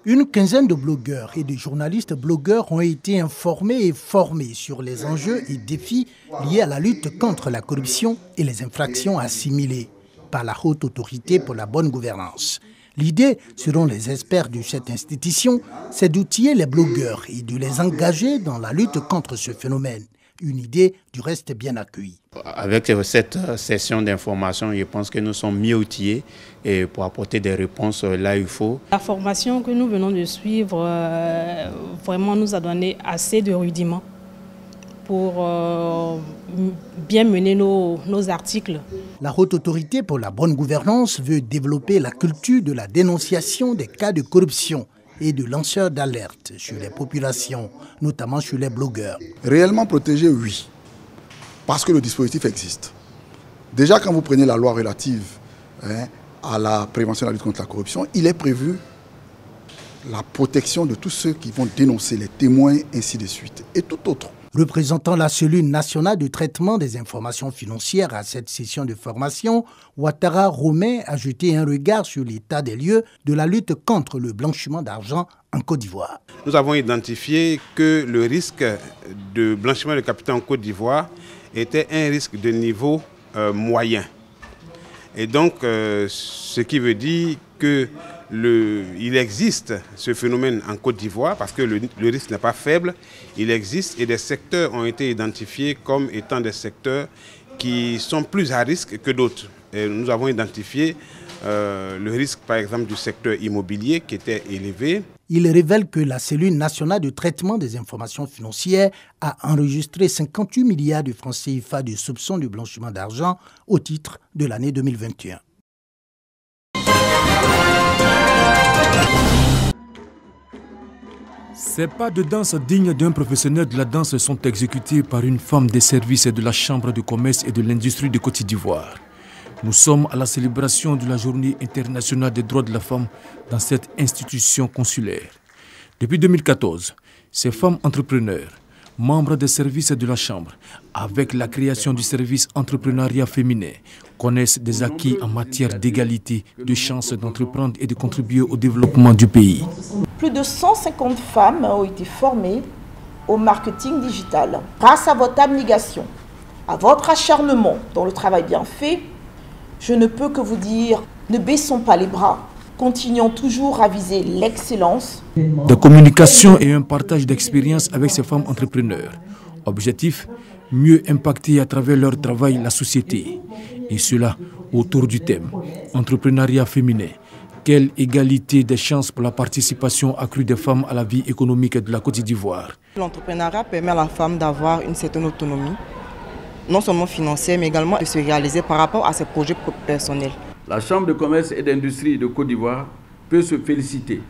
Une quinzaine de blogueurs et de journalistes blogueurs ont été informés et formés sur les enjeux et défis liés à la lutte contre la corruption et les infractions assimilées par la Haute Autorité pour la bonne gouvernance. L'idée, selon les experts de cette institution, c'est d'outiller les blogueurs et de les engager dans la lutte contre ce phénomène. Une idée du reste bien accueillie. Avec cette session d'information, je pense que nous sommes mieux outillés pour apporter des réponses là où il faut. La formation que nous venons de suivre vraiment nous a donné assez de rudiments pour bien mener nos articles. La Haute Autorité pour la bonne gouvernance veut développer la culture de la dénonciation des cas de corruption et de lanceurs d'alerte sur les populations, notamment sur les blogueurs. Réellement protégé, oui, parce que le dispositif existe. Déjà, quand vous prenez la loi relative à la prévention de la lutte contre la corruption, il est prévu la protection de tous ceux qui vont dénoncer, les témoins, ainsi de suite, et tout autre. Représentant la cellule nationale de traitement des informations financières à cette session de formation, Ouattara Romain a jeté un regard sur l'état des lieux de la lutte contre le blanchiment d'argent en Côte d'Ivoire. Nous avons identifié que le risque de blanchiment de capitaux en Côte d'Ivoire était un risque de niveau moyen. Et donc, ce qui veut dire qu'il existe ce phénomène en Côte d'Ivoire parce que le risque n'est pas faible, il existe et des secteurs ont été identifiés comme étant des secteurs qui sont plus à risque que d'autres. Nous avons identifié le risque par exemple du secteur immobilier qui était élevé. Il révèle que la cellule nationale de traitement des informations financières a enregistré 58 milliards de francs CFA de soupçons de blanchiment d'argent au titre de l'année 2021. Ces pas de danse dignes d'un professionnel de la danse sont exécutés par une femme des services de la Chambre de commerce et de l'industrie de Côte d'Ivoire. Nous sommes à la célébration de la Journée internationale des droits de la femme dans cette institution consulaire. Depuis 2014, ces femmes entrepreneurs, membres des services de la Chambre, avec la création du service entrepreneuriat féminin, connaissent des acquis en matière d'égalité, de chances d'entreprendre et de contribuer au développement du pays. Plus de 150 femmes ont été formées au marketing digital. Grâce à votre abnégation, à votre acharnement dans le travail bien fait, je ne peux que vous dire, ne baissons pas les bras, continuons toujours à viser l'excellence. De communication et un partage d'expériences avec ces femmes entrepreneurs. Objectif, mieux impacter à travers leur travail la société. Et cela autour du thème entrepreneuriat féminin. Quelle égalité des chances pour la participation accrue des femmes à la vie économique de la Côte d'Ivoire. L'entrepreneuriat permet à la femme d'avoir une certaine autonomie, non seulement financière, mais également de se réaliser par rapport à ses projets personnels. La Chambre de commerce et d'industrie de Côte d'Ivoire peut se féliciter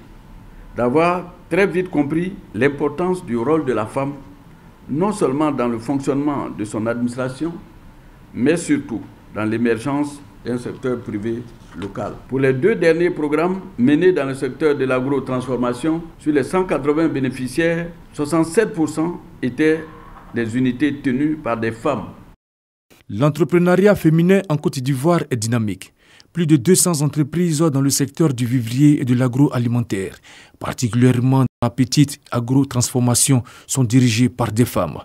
d'avoir très vite compris l'importance du rôle de la femme, non seulement dans le fonctionnement de son administration, mais surtout dans l'émergence d'un secteur privé local. Pour les 2 derniers programmes menés dans le secteur de l'agro-transformation, sur les 180 bénéficiaires, 67% étaient des unités tenues par des femmes. L'entrepreneuriat féminin en Côte d'Ivoire est dynamique. Plus de 200 entreprises dans le secteur du vivrier et de l'agroalimentaire, particulièrement la petite agro-transformation, sont dirigées par des femmes.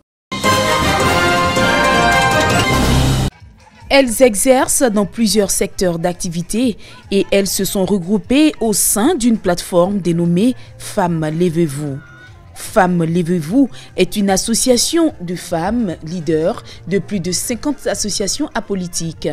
Elles exercent dans plusieurs secteurs d'activité et elles se sont regroupées au sein d'une plateforme dénommée Femmes Levez-vous. Femmes Levez-vous est une association de femmes leaders de plus de 50 associations apolitiques.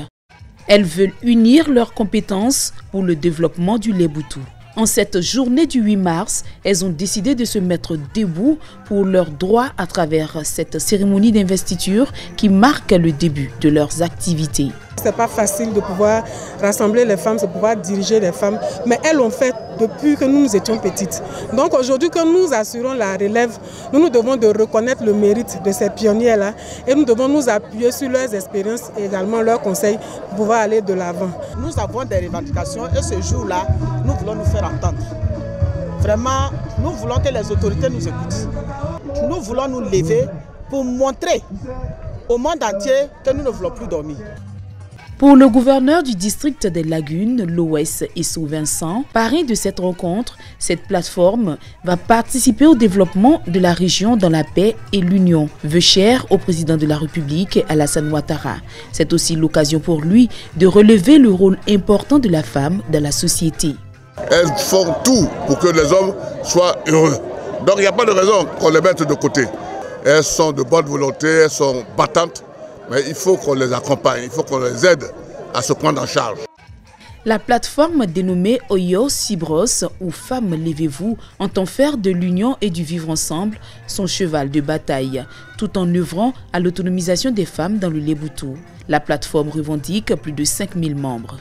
Elles veulent unir leurs compétences pour le développement du Léboutou. En cette journée du 8 mars, elles ont décidé de se mettre debout pour leurs droits à travers cette cérémonie d'investiture qui marque le début de leurs activités. Ce n'est pas facile de pouvoir rassembler les femmes, de pouvoir diriger les femmes, mais elles l'ont fait depuis que nous étions petites. Donc aujourd'hui, que nous assurons la relève, nous devons de reconnaître le mérite de ces pionnières-là et nous devons nous appuyer sur leurs expériences et également leurs conseils pour pouvoir aller de l'avant. Nous avons des revendications et ce jour-là, nous voulons nous faire entendre. Vraiment, nous voulons que les autorités nous écoutent. Nous voulons nous lever pour montrer au monde entier que nous ne voulons plus dormir. Pour le gouverneur du district des Lagunes, l'OS Essou Vincent, parrain de cette rencontre, cette plateforme va participer au développement de la région dans la paix et l'union, veut cher au président de la République Alassane Ouattara. C'est aussi l'occasion pour lui de relever le rôle important de la femme dans la société. Elles font tout pour que les hommes soient heureux. Donc il n'y a pas de raison qu'on les mette de côté. Elles sont de bonne volonté, elles sont battantes. Mais il faut qu'on les accompagne, il faut qu'on les aide à se prendre en charge. La plateforme dénommée Oyo Cibros ou Femmes Levez-vous entend faire de l'union et du vivre ensemble son cheval de bataille, tout en œuvrant à l'autonomisation des femmes dans le Léboutou. La plateforme revendique plus de 5000 membres.